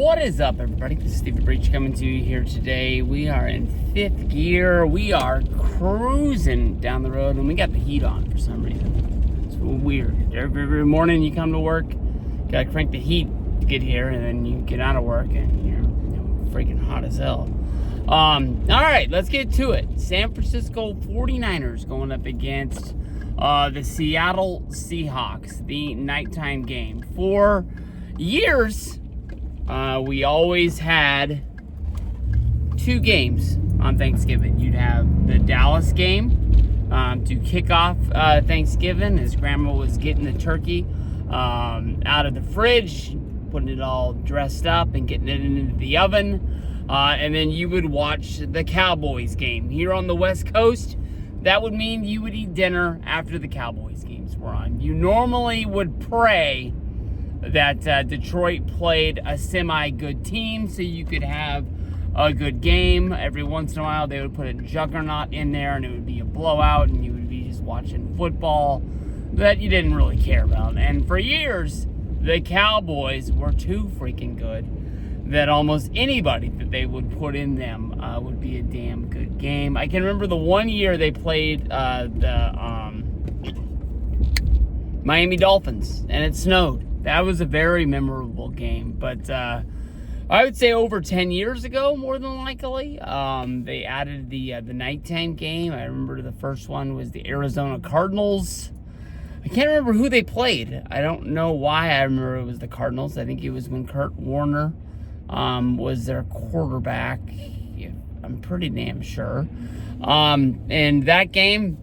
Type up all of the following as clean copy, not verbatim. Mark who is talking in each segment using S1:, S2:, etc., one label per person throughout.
S1: What is up, everybody? This is Steve Breach coming to you here today. We are in fifth gear. We are cruising down the road, and we got the heat on for some reason. It's weird. Every morning you come to work, gotta crank the heat to get here, and then you get out of work and you're freaking hot as hell. All right, let's get to it. San Francisco 49ers going up against the Seattle Seahawks, the nighttime game. For years, we always had two games on Thanksgiving. You'd have the Dallas game to kick off Thanksgiving as Grandma was getting the turkey out of the fridge, putting it all dressed up and getting it into the oven. And then you would watch the Cowboys game. Here on the West Coast, that would mean you would eat dinner after the Cowboys games were on. You normally would pray that Detroit played a semi-good team so you could have a good game. Every once in a while, they would put a juggernaut in there, and it would be a blowout, and you would be just watching football that you didn't really care about. And for years, the Cowboys were too freaking good that almost anybody that they would put in them would be a damn good game. I can remember the one year they played the Miami Dolphins, and it snowed. That was a very memorable game, but I would say over 10 years ago, more than likely, they added the nighttime game. I remember the first one was the Arizona Cardinals. I can't remember who they played. I don't know why I remember it was the Cardinals. I think it was when Kurt Warner was their quarterback. I'm pretty damn sure. And that game,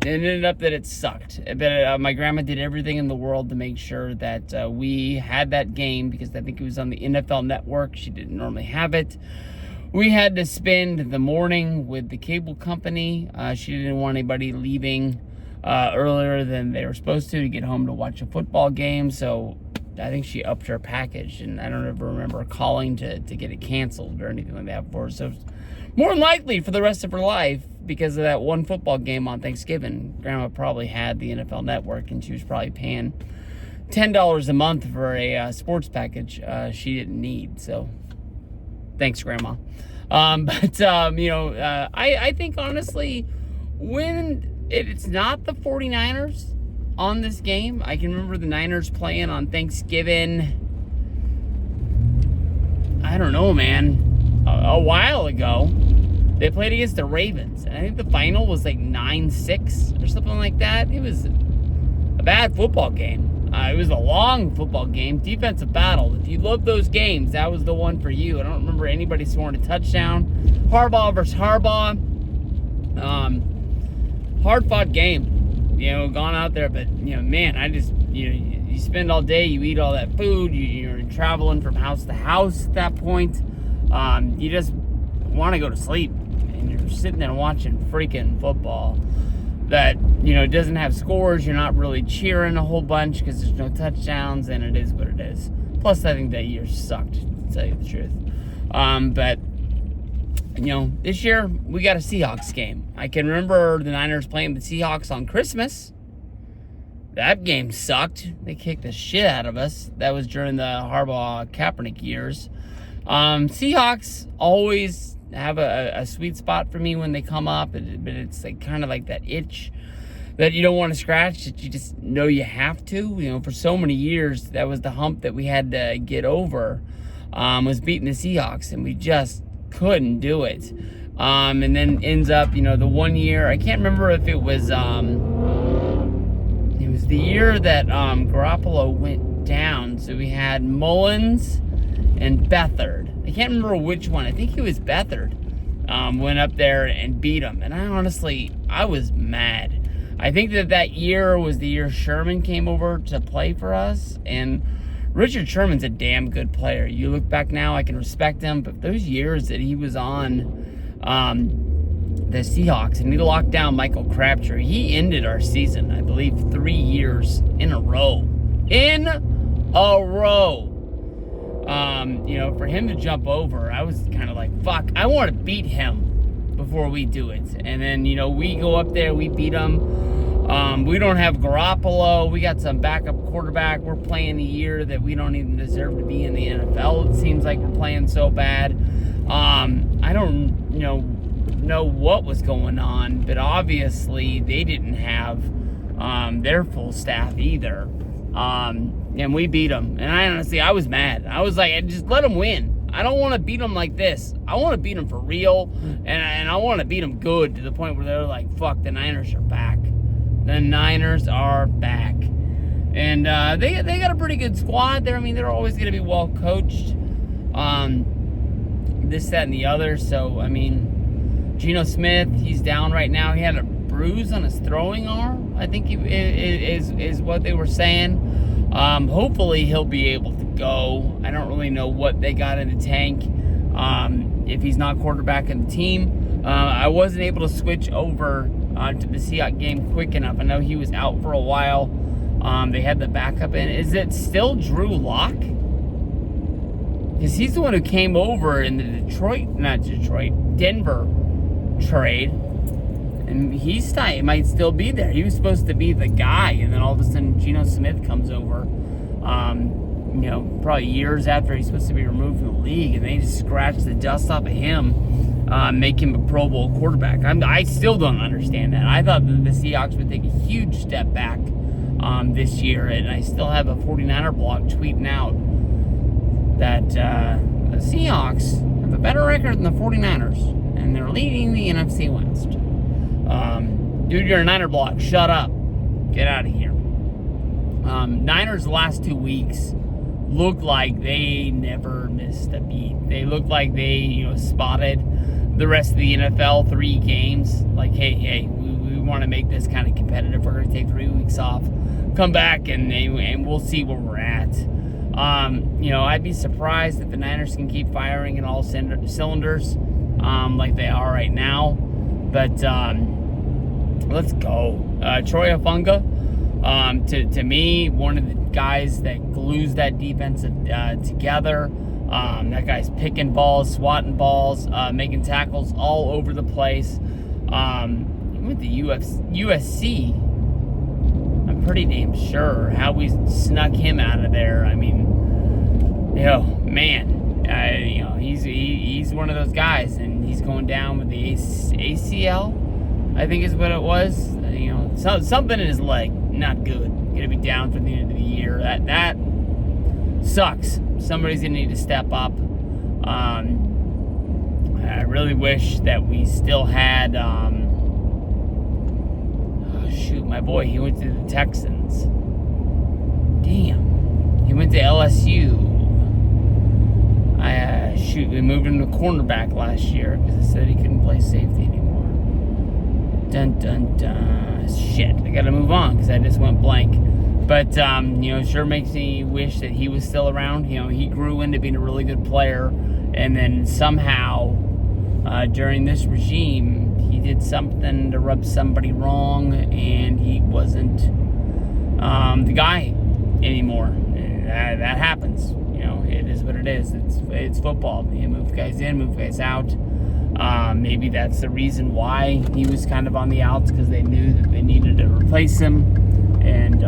S1: it ended up that it sucked. But my grandma did everything in the world to make sure that we had that game because I think it was on the NFL Network. She didn't normally have it. We had to spend the morning with the cable company. She didn't want anybody leaving earlier than they were supposed to get home to watch a football game. So I think she upped her package, and I don't ever remember calling to get it canceled or anything like that for her. So more than likely for the rest of her life, because of that one football game on Thanksgiving, Grandma probably had the NFL Network, and she was probably paying $10 a month for a sports package she didn't need. So thanks, Grandma. I think honestly, when it's not the 49ers on this game, I can remember the Niners playing on Thanksgiving, I don't know, man, a while ago. They played against the Ravens, and I think the final was like 9-6 or something like that. It was a bad football game. It was a long football game, defensive battle. If you love those games, that was the one for you. I don't remember anybody scoring a touchdown. Harbaugh versus Harbaugh. Hard-fought game. Gone out there, but, man, you spend all day, you eat all that food, you're traveling from house to house at that point. You just want to go to sleep, and you're sitting there watching freaking football that, doesn't have scores. You're not really cheering a whole bunch because there's no touchdowns, and it is what it is. Plus, I think that year sucked, to tell you the truth. But this year, we got a Seahawks game. I can remember the Niners playing the Seahawks on Christmas. That game sucked. They kicked the shit out of us. That was during the Harbaugh-Kaepernick years. Seahawks always have a sweet spot for me when they come up, but it's like kind of like that itch that you don't want to scratch, that you just know you have to. For so many years, that was the hump that we had to get over, was beating the Seahawks, and we just couldn't do it. And then ends up, the one year, I can't remember if it was the year that Garoppolo went down. So we had Mullins and Beathard. I can't remember which one. I think it was Beathard. Went up there and beat him. And I was mad. I think that year was the year Sherman came over to play for us. And Richard Sherman's a damn good player. You look back now, I can respect him. But those years that he was on the Seahawks and he locked down Michael Crabtree, he ended our season, I believe, 3 years in a row. For him to jump over, I was kind of like, fuck, I want to beat him before we do it. And then, we go up there, we beat him. We don't have Garoppolo. We got some backup quarterback. We're playing a year that we don't even deserve to be in the NFL. It seems like we're playing so bad. I don't know what was going on, but obviously they didn't have their full staff either. And we beat them. And I was mad. I was like, just let them win. I don't want to beat them like this. I want to beat them for real, and I want to beat them good to the point where they're like, fuck, the Niners are back. The Niners are back. And they got a pretty good squad there. I mean, they're always going to be well coached. This, that, and the other. So, I mean, Geno Smith, he's down right now. He had a bruise on his throwing arm, I think is what they were saying. Hopefully he'll be able to go. I don't really know what they got in the tank if he's not quarterbacking the team. I wasn't able to switch over to the Seahawks game quick enough. I know he was out for a while. They had the backup in. Is it still Drew Lock? Because he's the one who came over in the Denver trade. And he might still be there. He was supposed to be the guy. And then all of a sudden, Geno Smith comes over. Probably years after he's supposed to be removed from the league. And they just scratch the dust off of him. Make him a Pro Bowl quarterback. I still don't understand that. I thought that the Seahawks would take a huge step back this year. And I still have a 49er blog tweeting out that the Seahawks have a better record than the 49ers, and they're leading the NFC West. Dude, you're a Niner blog. Shut up. Get out of here. Niners the last 2 weeks looked like they never missed a beat. They looked like they, spotted the rest of the NFL 3 games. Like, hey, we want to make this kind of competitive. We're going to take 3 weeks off, come back, and we'll see where we're at. I'd be surprised if the Niners can keep firing in all cylinders like they are right now. But let's go. Troy Afunga, to me, one of the guys that glues that defense together. That guy's picking balls, swatting balls, making tackles all over the place. He went to USC. I'm pretty damn sure how we snuck him out of there. I mean, he's one of those guys, and he's going down with the ACL, I think is what it was. Something in his leg, not good. Going to be down for the end of the year. That sucks. Somebody's going to need to step up. I really wish that we still had. My boy, he went to the Texans. Damn. He went to LSU. We moved him to cornerback last year because they said he couldn't play safety anymore. Dun, dun, dun. Shit. I got to move on because I just went blank. But, sure makes me wish that he was still around. He grew into being a really good player. And then somehow, during this regime, he did something to rub somebody wrong, and he wasn't the guy anymore. That happens. It is what it is. It's football. You move guys in, move guys out. Maybe that's the reason why he was kind of on the outs, because they knew that they needed to replace him and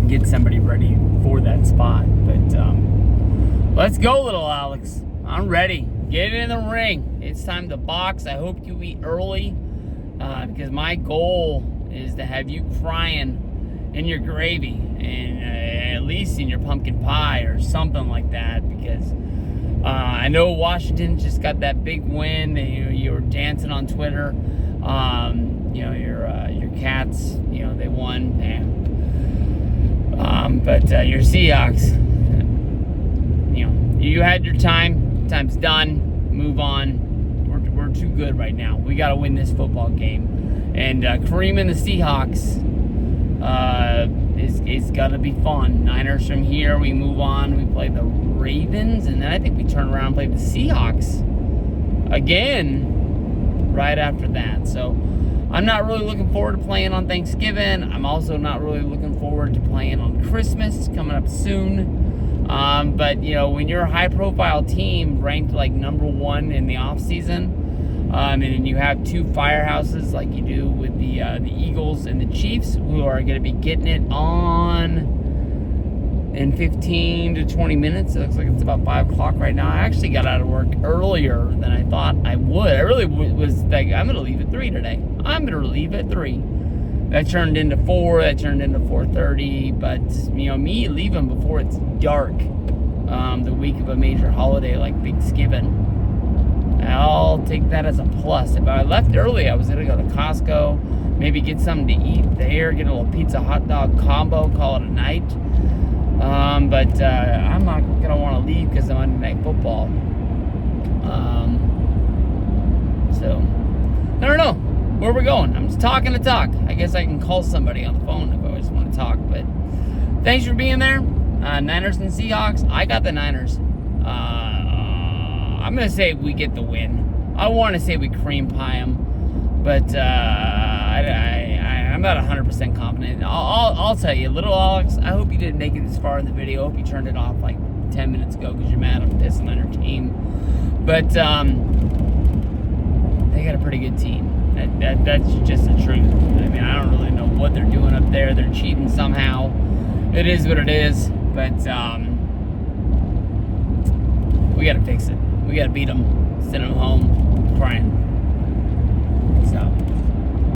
S1: get somebody ready for that spot. But let's go, little Alex. I'm ready. Get in the ring. It's time to box. I hope you eat early because my goal is to have you crying in your gravy and at least in your pumpkin pie or something like that, because I know Washington just got that big win. You were dancing on Twitter. Your Cats, they won. But your Seahawks, you had your time. Time's done. Move on. We're too good right now. We got to win this football game. And Kareem and the Seahawks is going to be fun. Niners from here. We move on. We play the Ravens. And then I think we turn around and play the Seahawks again right after that. So I'm not really looking forward to playing on Thanksgiving. I'm also not really looking forward to playing on Christmas coming up soon. But when you're a high-profile team ranked like number 1 in the off-season, And then you have two firehouses like you do with the Eagles and the Chiefs, who are going to be getting it on in 15 to 20 minutes. It looks like it's about 5 o'clock right now. I actually got out of work earlier than I thought I would. I really was like, I'm going to leave at 3 today. I'm going to leave at 3. That turned into 4. That turned into 4:30. But, me leaving before it's dark, the week of a major holiday like Thanksgiving, I'll take that as a plus. If I left early, I was going to go to Costco, maybe get something to eat there, get a little pizza hot dog combo, call it a night. But I'm not going to want to leave because of Monday Night Football. So, I don't know where we're going. I'm just talking to talk. I guess I can call somebody on the phone if I just want to talk. But thanks for being there. Niners and Seahawks. I got the Niners. I'm going to say we get the win. I want to say we cream pie them. But I'm not 100% confident. I'll tell you, little Alex, I hope you didn't make it this far in the video. I hope you turned it off like 10 minutes ago because you're mad I'm pissing on your team. But they got a pretty good team. That's just the truth. I mean, I don't really know what they're doing up there. They're cheating somehow. It is what it is. But we got to fix it. We got to beat them. Send them home crying.